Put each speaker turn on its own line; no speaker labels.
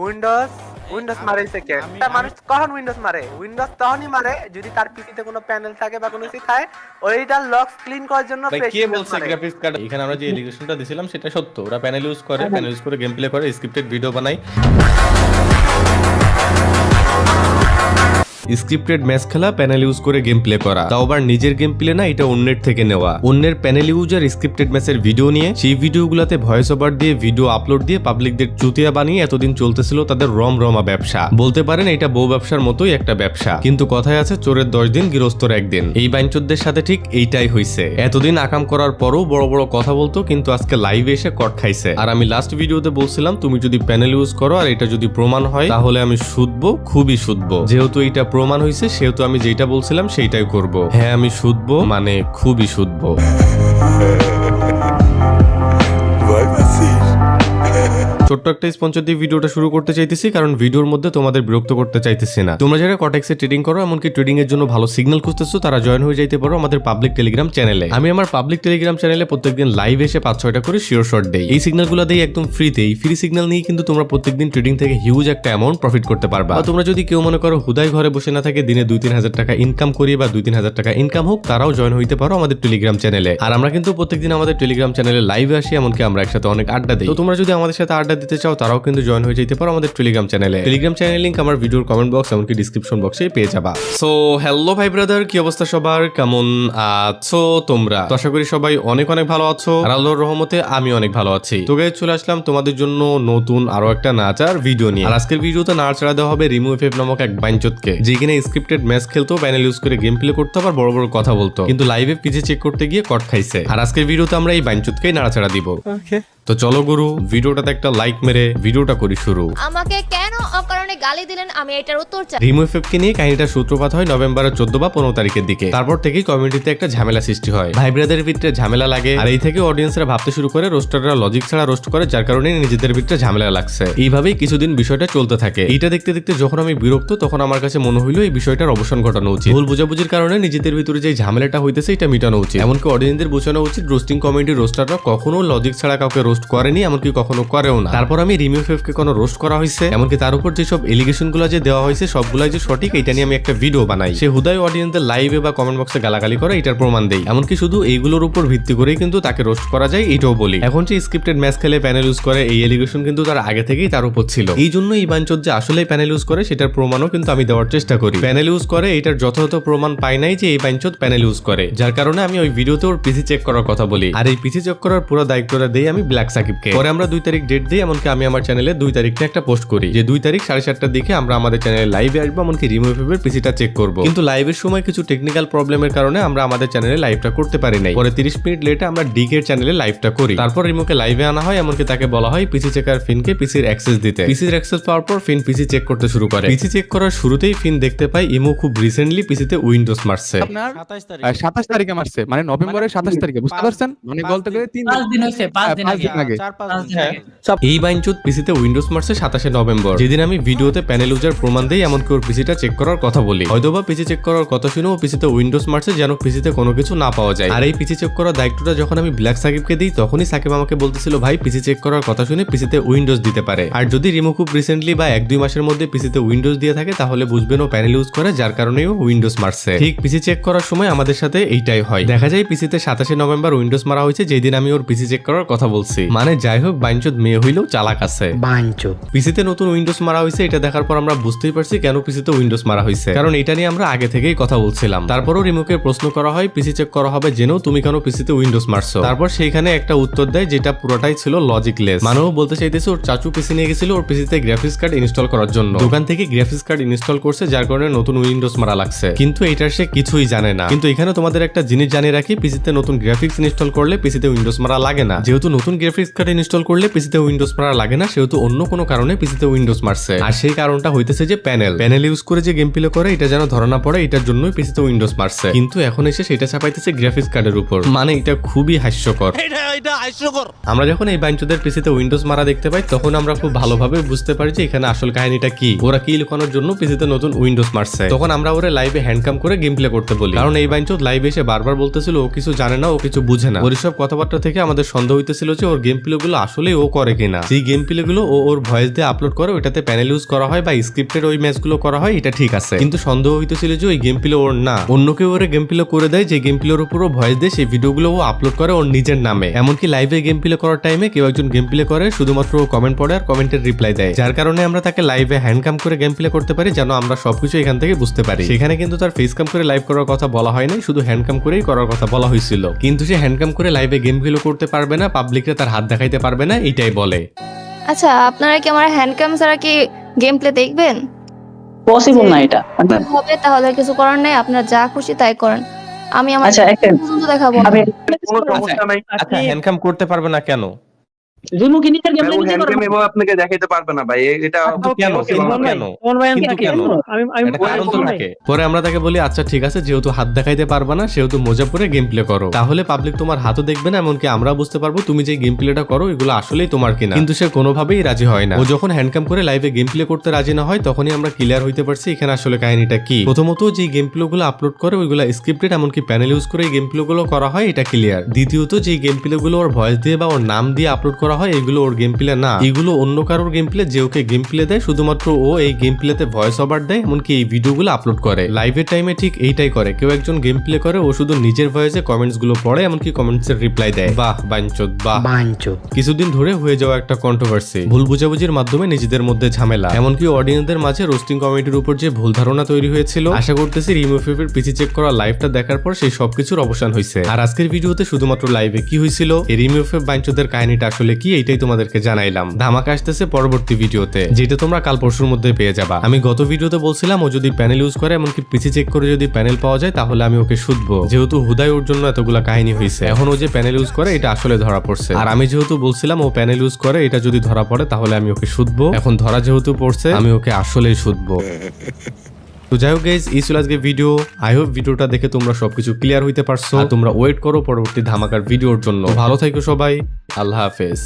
Windows Windows মারাইছে কে? মানুষ কখন Windows মারে? উইন্ডোজ তখনই মারে যদি তার পিসিতে কোনো প্যানেল থাকে বা কোনো কিছু থাকে, ওইটা লক ক্লিন করার জন্য
ভাই কে বলছে গ্রাফিক্স কার্ড? এখানে আমরা যে এলিগেশনটা দিছিলাম সেটা সত্য। ওরা প্যানেল ইউজ করে, প্যানেল ইউজ করে গেম প্লে করে, স্ক্রিপ্টেড ভিডিও বানায়, স্ক্রিপ্টেড ম্যাচ খেলা, প্যানেল ইউজ করে গেম প্লে করা, তাও আবার নিজের গেম প্লে না, এটা অন্যের থেকে নেওয়া। অন্যের প্যানেল ইউজার স্ক্রিপ্টেড ম্যাচের ভিডিও নিয়ে সেই ভিডিওগুলোতে ভয়েস ওভার দিয়ে ভিডিও আপলোড দিয়ে পাবলিকদের চুতিয়া বানিয়ে এতদিন চলতেছিল তাদের রমরমা ব্যবসা। বলতে পারেন এটা বউ ব্যবসার মতোই একটা ব্যবসা। কিন্তু কথায় আছে চোরের 10 দিন গৃহস্থর 1 দিন। এই বাইনচোদদের সাথে ঠিক এইটাই হইছে। এতদিন আকাম করার পরও বড় বড় কথা বলতো, কিন্তু আজকে লাইভে এসে কট খাইছে। আর আমি লাস্ট ভিডিওতে বলছিলাম তুমি যদি প্যানেল ইউজ করো আর এটা যদি প্রমাণ হয় তাহলে আমি শুধবো, খুবই শুধবো। যেহেতু এটা প্রমাণ হয়েছে সেহেতু আমি যেটা বলছিলাম সেইটাই করব। হ্যাঁ আমি শুধবো, মানে খুবই শুধবো। ছোট্ট একটা স্পন্সর দিয়ে ভিডিওটা শুরু করতে চাইতেছি, কারণ ভিডিওর মধ্যে তোমাদের বিরক্ত করতে চাইতেছি না। তোমরা যারা কটেক্সে ট্রেডিং করো, এমনকি ট্রেডিং এর জন্য ভালো সিগন্যাল খুঁজতেছো, তারা জয়েন হয়ে যাইতে পারো আমাদের পাবলিক টেলিগ্রাম চ্যানেলে। আমি আমার পাবলিক টেলিগ্রাম চ্যানেলে প্রত্যেকদিন লাইভ এসে 5-6টা করে শিওর শট দেই। এই সিগন্যালগুলো দেই একদম ফ্রিতেই। ফ্রি সিগন্যাল নিয়ে কিন্তু তোমরা প্রত্যেকদিন ট্রেডিং থেকে হিউজ একটা অ্যামাউন্ট প্রফিট করতে পারবা। আর তোমরা যদি কেউ মনে করো হুদাই ঘরে বসে না থাকে, দিনে 2-3 হাজার টাকা ইনকাম করি বা 2-3 হাজার টাকা ইনকাম হোক, তারাও জয়েন হইতে পারো আমাদের টেলিগ্রাম চ্যানেলে। আর আমরা কিন্তু প্রত্যেকদিন আমাদের টেলিগ্রাম চ্যানেলে লাইভে আসি, এমনকি আমরা একসাথে অনেক আড্ডা দিই। তো তোমরা যদি আমাদের সাথে আড্ডা দিতে চাও, তারাও কিন্তু জয়েন হয়ে যেতে পারো আমাদের টেলিগ্রাম চ্যানেলে। টেলিগ্রাম চ্যানেল লিংক আমার ভিডিওর কমেন্ট বক্স এমনকি ডিসক্রিপশন বক্সে পেয়ে যাবা। সো হ্যালো ভাই ব্রাদার, কি অবস্থা সবার? কেমন আছো তোমরা? তো আশা করি সবাই অনেক অনেক ভালো আছো, আর আল্লাহর রহমতে আমি অনেক ভালো আছি। তো গাইস চলে আসলাম তোমাদের জন্য নতুন আরো একটা নাচার ভিডিও নিয়ে। আর আজকের ভিডিওতে নাড়াচাড়া দেওয়া হবে রিমু এফএফ নামক এক বাইনচোদকে, যে কিনা স্ক্রিপ্টেড ম্যাচ খেলতো, প্যানেল ইউজ করে গেম প্লে করতো, আবার বড় বড় কথা বলতো, কিন্তু লাইভে পিছে চেক করতে গিয়ে কট খাইছে। আর আজকের ভিডিওতে আমরা এই বাইনচোদকেই নাড়াচাড়া দিব। তো চলো গুরু, ভিডিওটাতে একটা লাইক মেরে ভিডিওটা করি শুরু।
আমাকে কেন অকারণে গালি দিলেন, আমি এটার উত্তর চাই।
রিমু এফএফকে নিয়ে কাহিনীটা সূত্রপাত হয় নভেম্বরের 14 বা 15 তারিখের দিকে। তারপর থেকেই কমিউনিটিতে একটা ঝামেলা সৃষ্টি হয়, ভাই ব্রাদারের ভিতরে ঝামেলা লাগে। আর এই থেকে অডিয়েন্সরা ভাবতে শুরু করে রোস্টাররা লজিক ছাড়া রোস্ট করে, যার কারণে নিজেদের ভিতরে ঝামেলা লাগছে। এইভাবেই কিছুদিন বিষয়টা চলতে থাকে। এইটা দেখতে দেখতে যখন আমি বিরক্ত, তখন আমার কাছে মনে হইলো এই বিষয়টার অবসান ঘটানো উচিত। ভুল বুঝাবুঝির কারণে নিজেদের ভিতরে যে ঝামেলাটা হইতেছে এটা মিটানো উচিত। এমনকি অডিয়েন্সদের বোঝানো উচিত রোস্টিং কমিউনিটির রোস্টাররা কখনো লজিক ছাড়া কাউকে রোস্ট করেনি, এমনকি কখনো করেও না। তারপর আমি রিমু এফএফকে কোনো রোস্ট করা হয়েছে, এমনকি তার উপর যেসব এলিগেশন গুলো যে দেওয়া হয়েছে সবগুলাই যে সঠিক এটা নিয়ে আমি একটা ভিডিও বানাই। সে হুদাই অডিয়েন্সদের লাইভে বা কমেন্ট বক্সে গালাগালি করে এটার প্রমাণ দেই। এমনকি শুধু এইগুলোর উপর ভিত্তি করেই কিন্তু তাকে রোস্ট করা যায় এটাও বলি। এখন যে স্ক্রিপ্টেড ম্যাচ খেলে প্যানেল ইউজ করে, এই এলিগেশন কিন্তু তার আগে থেকেই তার উপর ছিল। এই জন্য এই বাঞ্চোদ যে আসলে প্যানেল ইউজ করে সেটার প্রমাণও কিন্তু আমি দেওয়ার চেষ্টা করি। প্যানেল ইউজ করে এটার যথাযথ প্রমাণ পাই নাই যে এই বাঞ্চোদ প্যানেল ইউজ করে, যার কারণে আমি ওই ভিডিওতে ওর পিসি চেক করার কথা বলি। আর এই পিসি চেক করার পুরো দায়িত্বটা দেই আমি ব্ল্যাক সাকিবকে। পরে আমরা 2 তারিখ ডেট দিই, এমনকি আমি আমার চ্যানেলে 2 তারিখে একটা পোস্ট করি যে 2 তারিখ 7:30টার দিকে আমরা আমাদের চ্যানেলে লাইভে আসবো, এমনকি রিমু এফএফের পিসিটা চেক করব। কিন্তু লাইভের সময় কিছু টেকনিক্যাল প্রবলেমের কারণে আমরা আমাদের চ্যানেলে লাইভটা করতে পারি নাই। পরে 30 মিনিট লেটে আমরা ডিকের চ্যানেলে লাইভটা করি। তারপর রিমুকে লাইভে আনা হয়, এমনকি তাকে বলা হয় পিসি চেকার ফিনকে পিসির অ্যাক্সেস দিতে। পিসির অ্যাক্সেস পাওয়ার পর ফিন পিসি চেক করতে শুরু করে। পিসি চেক করার শুরুতেই ফিন দেখতে পাই ইমু খুব রিসেন্টলি পিসিতে উইন্ডোজ মারছে।
আপনার 27 তারিখে মারছে, মানে নভেম্বরের 27 তারিখে, বুঝতে পারছেন? মানে বলতে গেলে
5 দিন হইছে, 5 দিন আগে।
এই বাইনচোদ পিসিতে উইন্ডোজ মারছে 27 নভেম্বর, যেদিন আমি ভিডিওতে প্যানেল ইউজার প্রমাণ দেই, এমনকি ওর পিসিটা চেক করার কথা বলি। হয়তোবা পিসি চেক করার কথা শুনে ও পিসিতে উইন্ডোজ মারছে যেন পিসিতে কোনো কিছু না পাওয়া যায়। আর এই পিসি চেক করার দায়িত্বটা যখন আমি ব্ল্যাক সাকিবকে দিই, তখনই সাকিব আমাকে বলতেছিল ভাই পিসি চেক করার কথা শুনে পিসিতে উইন্ডোজ দিতে পারে। আর যদি রিমু খুব রিসেন্টলি বা 1-2 মাসের মধ্যে পিসিতে উইন্ডোজ দিয়ে থাকে, তাহলে বুঝবেন ও প্যানেল ইউজ করে, যার কারণেও উইন্ডোজ মারছে। ঠিক পিসি চেক করার সময় আমাদের সাথে এইটাই হয়। দেখা যায় পিসিতে 27 নভেম্বর উইন্ডোজ মারা হয়েছে, যেদিন আমি ওর পিসি চেক করার কথা বলছি। মানে যাই হোক, বাইনচোদ মেয়ে হইলেও চালাক আছে। পিসিতে নতুন উইন্ডোজ মারা হয়েছে, এটা দেখার পর আমরা বুঝতেই পারছি কেন পিসিতে উইন্ডোজ মারা হয়েছে, কারণ এটা নিয়ে আমরা আগে থেকেই কথা বলছিলাম। তারপরও রিমুকে প্রশ্ন করা হয় পিসি চেক করা হবে জেনেও তুমি কেন পিসিতে উইন্ডোজ মারছো। তারপর সেইখানে একটা উত্তর দেয় যেটা পুরোটাই ছিল লজিকলেস। মানেও বলতে চাইতেছে ওর চাচু পিসি নিয়ে গেছিল ওর পিসিতে গ্রাফিক্স কার্ড ইনস্টল করার জন্য, দোকান থেকে গ্রাফিক্স কার্ড ইনস্টল করছে, যার কারণে নতুন উইন্ডোজ মারা লাগছে। কিন্তু এটার সে কিছুই জানে না। কিন্তু এখানে তোমাদের একটা জিনিস জানিয়ে রাখি, পিসিতে নতুন গ্রাফিক্স ইনস্টল করলে পিসিতে উইন্ডোজ মারা লাগে না। যেহেতু নতুন গ্রাফিক্স কার্ড ইনস্টল করলে পিসিতে উইন্ডোজ মারা লাগে না, সেহেতু অন্য কোনো কারণে পিসিতে উইন্ডোজ মারছে। আর সেই কারণটা হইতেছে যে প্যানেল ইউজ করে যে গেম প্লে করে এটা যেন ধরা না পড়ে, এটার জন্যই পিসিতে উইন্ডোজ মারছে। কিন্তু এখন এসে সেটা চাপাইতেছে গ্রাফিক্স কার্ডের উপর। মানে এটা খুবই হাস্যকর। আমরা যখন এই বাইনচোদের পিসিতে উইন্ডোজ মারা দেখতে পাই, তখন আমরা খুব ভালোভাবে বুঝতে পারি যে এখানে আসল কাহিনীটা কি, ওরা কি লুকানোর জন্য পিসিতে নতুন উইন্ডোজ মারছে। তখন আমরা ওরে লাইভে হ্যান্ডকাম করে গেম প্লে করতে বলি, কারণ এই বাইনচোদ লাইভে এসে বারবার বলতেছিল ও কিছু জানে না, ও কিছু বুঝে না। ওর সব কথাবার্তা থেকে আমাদের সন্দেহ হইতেছিল যে ও ওর গেম প্লে গুলো আসলে ও করে কিনা। যেই গেম প্লে গুলো ও ওর ভয়েস দিয়ে আপলোড করে ওটাতে প্যানেল ইউজ করা হয় বা স্ক্রিপ্টেড ওই ম্যাচ গুলো করা হয়, এটা ঠিক আছে, কিন্তু সন্দেহ হইতেছিল যে ওই গেম প্লে ওর না, অন্য কেউ ওর গেম প্লে করে দেয়, যে গেম প্লের উপর ভয়েস দিয়ে সেই ভিডিওগুলো ও আপলোড করে ওর নিজের নামে। এমনকি লাইভে গেম প্লে করার টাইমে কেউ একজন গেম প্লে করে শুধুমাত্র কমেন্ট পড়ে আর কমেন্টের রিপ্লাই দেয়, যার কারণে আমরা তাকে লাইভে হ্যান্ডকাম করে গেম প্লে করতে পারি যেন আমরা সবকিছু এখান থেকে বুঝতে পারি। সেখানে কিন্তু তার ফেস কাম করে লাইভ করার কথা বলা হয় নাই, শুধু হ্যান্ডকাম করেই করার কথা বলা হয়েছিল। কিন্তু সে হ্যান্ডকাম করে লাইভে গেম প্লে করতে পারবে না, পাবলিকরে তার হাত দেখাইতে পারবে না, এটাই বলে।
আচ্ছা, আপনারা কি আমার হ্যান্ডকাম ছাড়া কি গেম প্লে দেখবেন?
পসিবল না এটা।
হবে তাহলে কিছু করার নেই, আপনারা যা খুশি তাই করেন, আমি আমার
আচ্ছা, একটা
পর্যন্ত দেখাবো।
আমি
কোনো সমস্যা নাই।
আচ্ছা হ্যান্ডকাম করতে পারবে না কেন?
জুনু কি নিজের গেম
ভাই, ও
প্লে
হ্যান্ড
করবে?
ক্যাম আপনাকে দেখাইতে পারবে না ভাই, এটা
কিন্তু কেন? কিন্তু কেন?
কোন ভাই
কিন্তু কেন? একটা কারণ তো থাকে। পরে আমরা তাকে বলি আচ্ছা ঠিক আছে, যেহেতু হাত দেখাইতে পারবা না সেহেতু মোজা পরে গেম প্লে করো, তাহলে পাবলিক তোমার হাতও দেখবে না, এমনকি আমরা বুঝতে পারবো তুমি যে গেম প্লেটা করো এগুলো আসলেই তোমার কিনা। কিন্তু সে কোনোভাবেই রাজি হয় না। ও যখন হ্যান্ডকাম করে লাইভে গেম প্লে করতে রাজি না হয় তখনই আমরা ক্লিয়ার হইতে পারছি এখানে আসলে কাহিনীটা কি। প্রথমত যে গেম প্লে গুলো আপলোড করে ওইগুলো স্ক্রিপ্টেড, এমনকি প্যানেল ইউজ করে এই গেম প্লে গুলো করা হয়, এটা ক্লিয়ার। দ্বিতীয়ত যে গেম প্লে গুলো ওর ভয়েস দিয়ে বা ওর নাম দিয়ে আপলোড করা হয় এগুলো ওর গেম প্লে না, এগুলো অন্য কারোর গেম প্লে, যে ওকে গেম প্লে দেয়, শুধুমাত্র ও এই গেম প্লেতে ভয়েস ওভার দেয়, এমনকি এই ভিডিওগুলো আপলোড করে। লাইভের টাইমে ঠিক এইটাই করে, কেউ একজন গেম প্লে করে ও শুধু নিজের ভয়েসে কমেন্টস গুলো পড়ে, এমনকি কমেন্টস এর রিপ্লাই দেয়। বাহ বাঞ্চোদ, বাহ বাঞ্চোদ। কিছুদিন ধরে হয়ে যাওয়া একটা কন্ট্রোভার্সি, ভুল বুঝাবুঝির মাধ্যমে নিজেদের মধ্যে ঝামেলা, এমনকি অডিয়েন্সদের মাঝে রোস্টিং কমিটির উপর যে ভুল ধারণা তৈরি হয়েছিল। আশা করতেছি রিমুভের পিসি চেক করা লাইভটা দেখার পর সেই সবকিছুর অবসান হয়েছে। আর আজকের ভিডিওতে শুধুমাত্র লাইভে কি হয়েছিল, এই রিমুভের বাঞ্চোদের কাহিনীটা আসলে কি, এইটাই তোমাদেরকে জানাইলাম। ধামাকা আসতেছে পরবর্তী ভিডিওতে, যেটা তোমরা কাল পরশুর মধ্যে পেয়ে যাবা। আমি গত ভিডিওতে বলছিলাম ও যদি প্যানেল ইউজ করে, এমনকি পিসি চেক করে যদি প্যানেল পাওয়া যায় তাহলে আমি ওকে শুধবো, যেহেতু হুদাই ওর জন্য এতগুলা কাহিনী হয়েছে। এখন ও যে প্যানেল ইউজ করে এটা আসলে ধরা পড়ছে, আর আমি যেহেতু বলছিলাম ও প্যানেল ইউজ করে, এটা যদি ধরা পড়ে তাহলে আমি ওকে শুধবো। এখন ধরা যেহেতু পড়ছে আমি ওকে আসলেই শুধবো। তো যাই হোক গাইজ, এই ছিল আজকে ভিডিও। আই হোপ ভিডিওটা দেখে তোমরা সবকিছু ক্লিয়ার হইতে পারছো। আর তোমরা ওয়েট করো পরবর্তী ধামাকার ভিডিওর জন্য। ভালো থাকো সবাই, আল্লাহ হাফেজ।